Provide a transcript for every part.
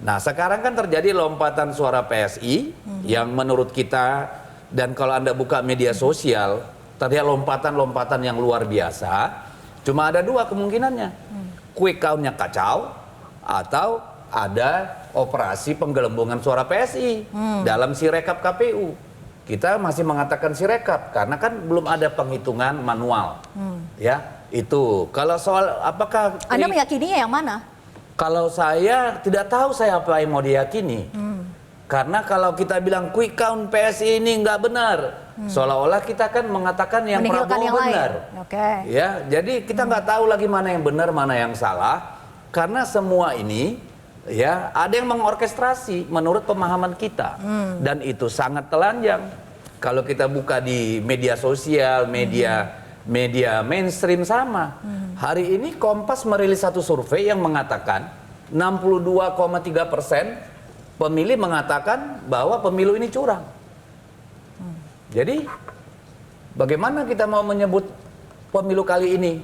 Nah, sekarang kan terjadi lompatan suara PSI yang menurut kita, dan kalau Anda buka media sosial, terjadi lompatan-lompatan yang luar biasa. Cuma ada dua kemungkinannya. Quick count-nya kacau, atau ada operasi penggelembungan suara PSI dalam Sirekap KPU. Kita masih mengatakan Sirekap karena kan belum ada penghitungan manual. Ya, itu. Kalau soal apakah Anda meyakininya yang mana? Kalau saya tidak tahu saya apa yang mau diyakini. Karena kalau kita bilang quick count PSI ini nggak benar, seolah-olah kita kan mengatakan yang Prabowo yang benar. Oke. Ya, jadi kita nggak tahu lagi mana yang benar, mana yang salah. Karena semua ini ya ada yang mengorkestrasi menurut pemahaman kita, dan itu sangat telanjang. Kalau kita buka di media sosial, media mainstream sama. Hari ini Kompas merilis satu survei yang mengatakan 62,3% pemilih mengatakan bahwa pemilu ini curang. Jadi bagaimana kita mau menyebut pemilu kali ini?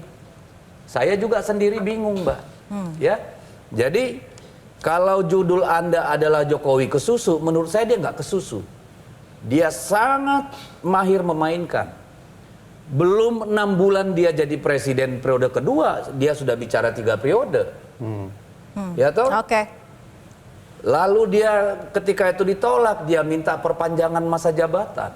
Saya juga sendiri bingung, Mbak. Ya, jadi kalau judul Anda adalah Jokowi kesusu, menurut saya dia nggak kesusu. Dia sangat mahir memainkan. Belum 6 bulan dia jadi presiden periode kedua, dia sudah bicara 3 periode. Ya toh? Oke. Lalu dia ketika itu ditolak, dia minta perpanjangan masa jabatan.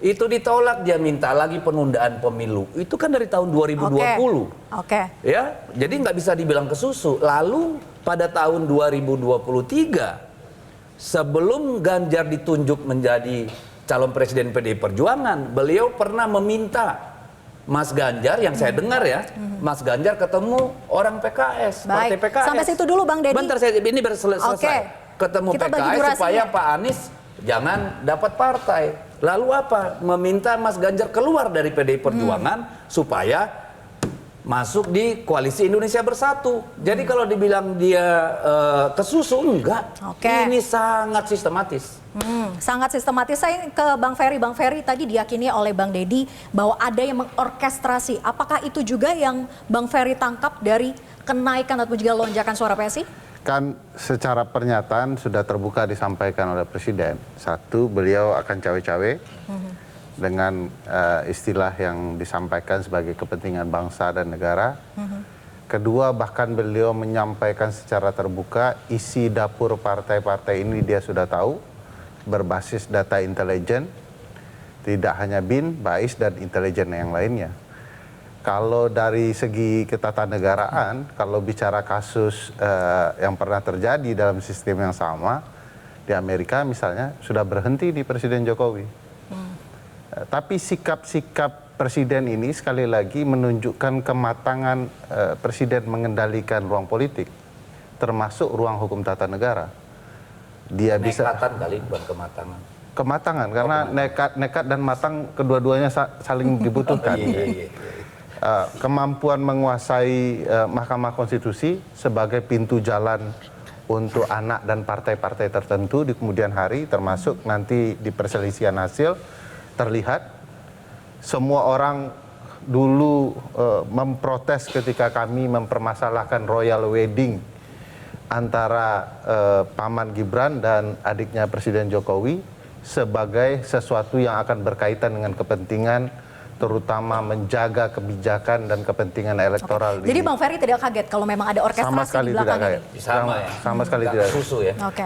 Itu ditolak, dia minta lagi penundaan pemilu. Itu kan dari tahun 2020. Oke. Ya, jadi nggak bisa dibilang kesusu. Lalu pada tahun 2023, sebelum Ganjar ditunjuk menjadi calon presiden PDI Perjuangan, beliau pernah meminta Mas Ganjar, yang saya dengar ya, Mas Ganjar ketemu orang PKS, partai PKS. Sampai situ dulu Bang Deddy. Bentar, ini selesai. Ketemu Kita PKS supaya Pak Anies jangan dapat partai. Lalu apa? Meminta Mas Ganjar keluar dari PDI Perjuangan supaya masuk di Koalisi Indonesia Bersatu. Jadi kalau dibilang dia kesusu, enggak. Ini sangat sistematis. Sangat sistematis. Saya ke Bang Ferry. Bang Ferry tadi diyakini oleh Bang Deddy bahwa ada yang mengorkestrasi. Apakah itu juga yang Bang Ferry tangkap dari kenaikan atau juga lonjakan suara PSI? Kan secara pernyataan sudah terbuka disampaikan oleh Presiden. Satu, beliau akan cawe-cawe dengan istilah yang disampaikan sebagai kepentingan bangsa dan negara. Kedua, bahkan beliau menyampaikan secara terbuka isi dapur partai-partai ini dia sudah tahu, berbasis data intelijen, tidak hanya BIN, BAIS, dan intelijen yang lainnya. Kalau dari segi ketatanegaraan, kalau bicara kasus yang pernah terjadi dalam sistem yang sama, di Amerika misalnya sudah berhenti di Presiden Jokowi. Tapi sikap-sikap Presiden ini sekali lagi menunjukkan kematangan Presiden mengendalikan ruang politik, termasuk ruang hukum tata negara. Dia bisa kali bukan kematangan. Kematangan karena nekat dan matang kedua-duanya saling dibutuhkan. Kemampuan menguasai Mahkamah Konstitusi sebagai pintu jalan untuk anak dan partai-partai tertentu di kemudian hari, termasuk nanti di perselisihan hasil terlihat semua orang dulu memprotes ketika kami mempermasalahkan royal wedding antara Paman Gibran dan adiknya Presiden Jokowi sebagai sesuatu yang akan berkaitan dengan kepentingan terutama menjaga kebijakan dan kepentingan elektoral. Jadi Bang Ferry tidak kaget kalau memang ada orkestrasi di belakang ini? Sama sekali tidak.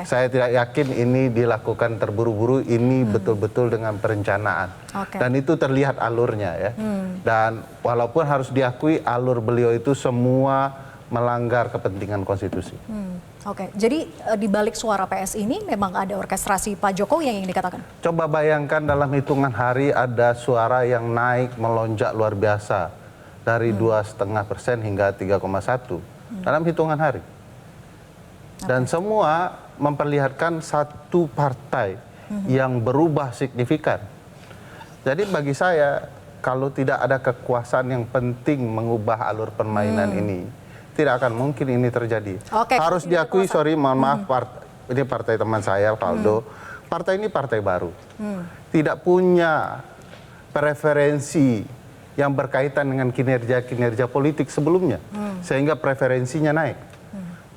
Saya tidak yakin ini dilakukan terburu-buru, ini betul-betul dengan perencanaan. Dan itu terlihat alurnya ya. Dan walaupun harus diakui alur beliau itu semua melanggar kepentingan konstitusi. Jadi di balik suara PS ini memang ada orkestrasi Pak Jokowi yang dikatakan? Coba bayangkan dalam hitungan hari ada suara yang naik melonjak luar biasa dari 2,5% hingga 3,1 dalam hitungan hari. Dan semua memperlihatkan satu partai yang berubah signifikan. Jadi bagi saya kalau tidak ada kekuasaan yang penting mengubah alur permainan ini, tidak akan mungkin ini terjadi. Harus diakui, mohon maaf, ini partai teman saya, Valdo. Partai ini partai baru. Tidak punya preferensi yang berkaitan dengan kinerja-kinerja politik sebelumnya. Sehingga preferensinya naik.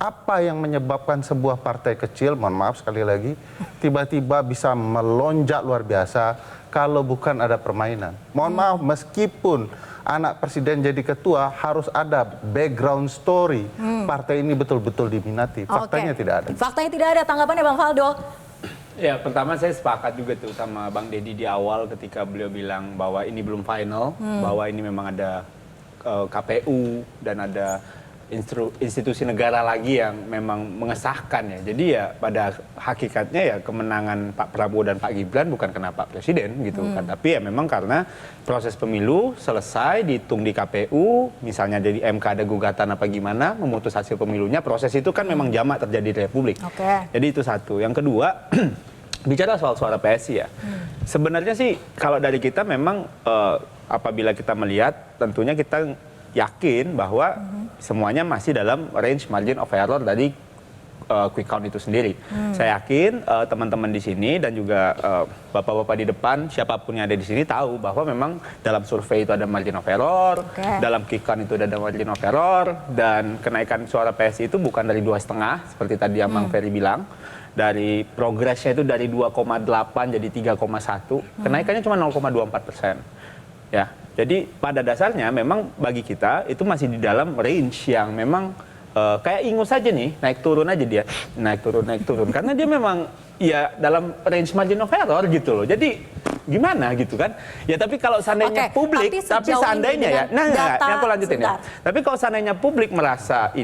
Apa yang menyebabkan sebuah partai kecil, mohon maaf sekali lagi, tiba-tiba bisa melonjak luar biasa kalau bukan ada permainan? Mohon maaf, meskipun anak presiden jadi ketua harus ada background story. Partai ini betul-betul diminati. Faktanya tidak ada. Faktanya tidak ada. Tanggapannya Bang Faldo? Ya, pertama saya sepakat juga tuh sama Bang Deddy di awal ketika beliau bilang bahwa ini belum final, bahwa ini memang ada KPU dan ada institusi negara lagi yang memang mengesahkan ya. Jadi ya pada hakikatnya ya kemenangan Pak Prabowo dan Pak Gibran bukan karena Pak Presiden gitu kan, tapi ya memang karena proses pemilu selesai dihitung di KPU, misalnya dari MK ada gugatan apa gimana memutus hasil pemilunya, proses itu kan memang jamak terjadi di Republik. Jadi itu satu. Yang kedua, bicara soal suara PSI ya. Sebenarnya sih kalau dari kita memang apabila kita melihat tentunya kita yakin bahwa semuanya masih dalam range margin of error dari quick count itu sendiri. Saya yakin teman-teman di sini dan juga bapak-bapak di depan, siapapun yang ada di sini tahu bahwa memang dalam survei itu ada margin of error, dalam quick count itu ada margin of error, dan kenaikan suara PSI itu bukan dari 2,5 seperti tadi yang Bang Ferry bilang. Dari progresnya itu dari 2,8 jadi 3,1, kenaikannya cuma 0,24%. Ya, jadi pada dasarnya memang bagi kita itu masih di dalam range yang memang kayak ingus saja nih, naik turun aja dia, naik turun, karena dia memang ya dalam range margin of error gitu loh. Jadi gimana gitu kan? Ya tapi kalau seandainya publik, tapi seandainya ya, aku lanjutin ya. Tapi kalau seandainya publik merasa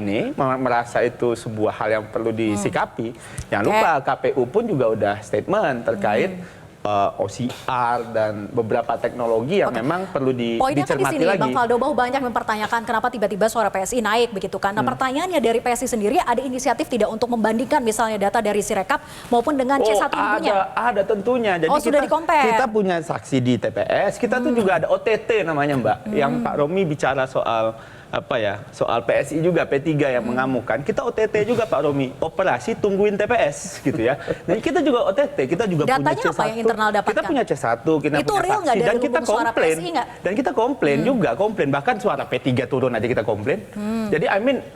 itu sebuah hal yang perlu disikapi, jangan lupa KPU pun juga udah statement terkait OCR dan beberapa teknologi yang memang perlu Poinnya dicermati di sini, lagi. Bang Faldo Bau banyak mempertanyakan kenapa tiba-tiba suara PSI naik begitu kan. Nah pertanyaannya dari PSI sendiri ada inisiatif tidak untuk membandingkan misalnya data dari Sirekap maupun dengan C1 punya? Ada tentunya. Jadi sudah di-compare. kita punya saksi di TPS, kita tuh juga ada OTT namanya Mbak, yang Pak Romi bicara soal soal PSI juga P3 yang mengamukan. Kita OTT juga Pak Romi, operasi tungguin TPS gitu ya. Dan kita juga OTT, kita juga datanya punya C1. Apa yang internal dapatkan? Kita punya C1, kita itu punya real saksi dan kita komplain. Dan kita komplain juga, bahkan suara P3 turun aja kita komplain. Jadi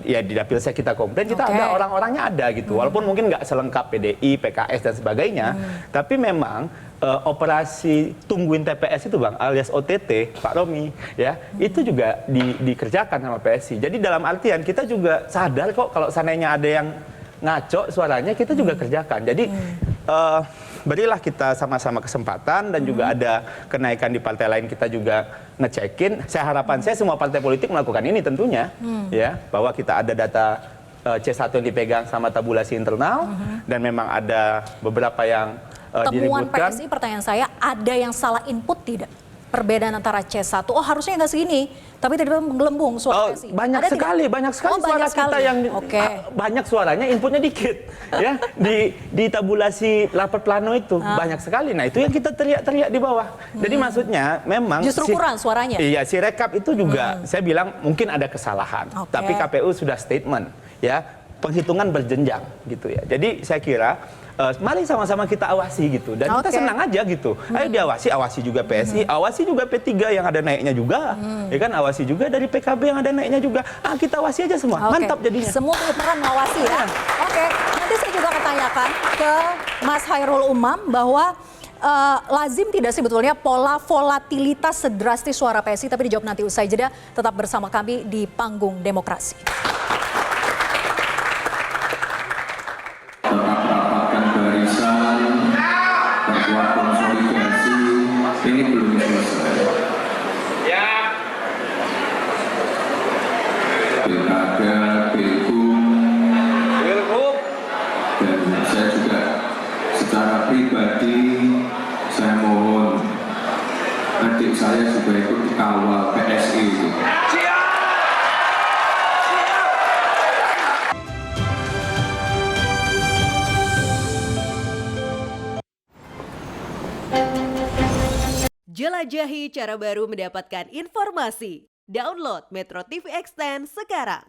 ya di dapil saya kita komplain, kita ada orang-orangnya ada gitu. Walaupun mungkin nggak selengkap PDI, PKS dan sebagainya, tapi memang operasi tungguin TPS itu Bang, alias OTT, Pak Romi, ya, itu juga dikerjakan sama PSI. Jadi dalam artian kita juga sadar kok kalau seandainya ada yang ngaco suaranya, kita juga kerjakan. Jadi berilah kita sama-sama kesempatan dan juga ada kenaikan di partai lain kita juga ngecekin. Harapan saya semua partai politik melakukan ini tentunya, ya, bahwa kita ada data C1 yang dipegang sama tabulasi internal dan memang ada beberapa yang temuan diributkan. PSI, pertanyaan saya, ada yang salah input tidak? Perbedaan antara C1, harusnya nggak segini, tapi tiba-tiba menggelembung suara PSI. Banyak sekali suara kita yang banyak suaranya inputnya dikit. Ya, di tabulasi rapat plano itu banyak sekali. Nah, itu yang kita teriak-teriak di bawah. Jadi maksudnya memang justru kurang suaranya. Iya, Sirekap itu juga saya bilang mungkin ada kesalahan. Tapi KPU sudah statement, ya, penghitungan berjenjang gitu ya. Jadi saya kira mari sama-sama kita awasi gitu, dan kita senang aja gitu. Ayo awasi juga PSI, awasi juga P3 yang ada naiknya juga, ya kan, awasi juga dari PKB yang ada naiknya juga. Kita awasi aja semua, mantap jadinya. Semua punya peran mengawasi ya. Nanti saya juga akan tanyakan ke Mas Khairul Umam bahwa lazim tidak sebetulnya pola volatilitas sedrastis suara PSI, tapi dijawab nanti usai jeda. Tetap bersama kami di Panggung Demokrasi. Ini belum selesai. Pilkada, Pilgub, dan saya juga secara pribadi saya mohon adik saya juga ikut dikawal PSI itu. Jelajahi cara baru mendapatkan informasi. Download Metro TV Extend sekarang.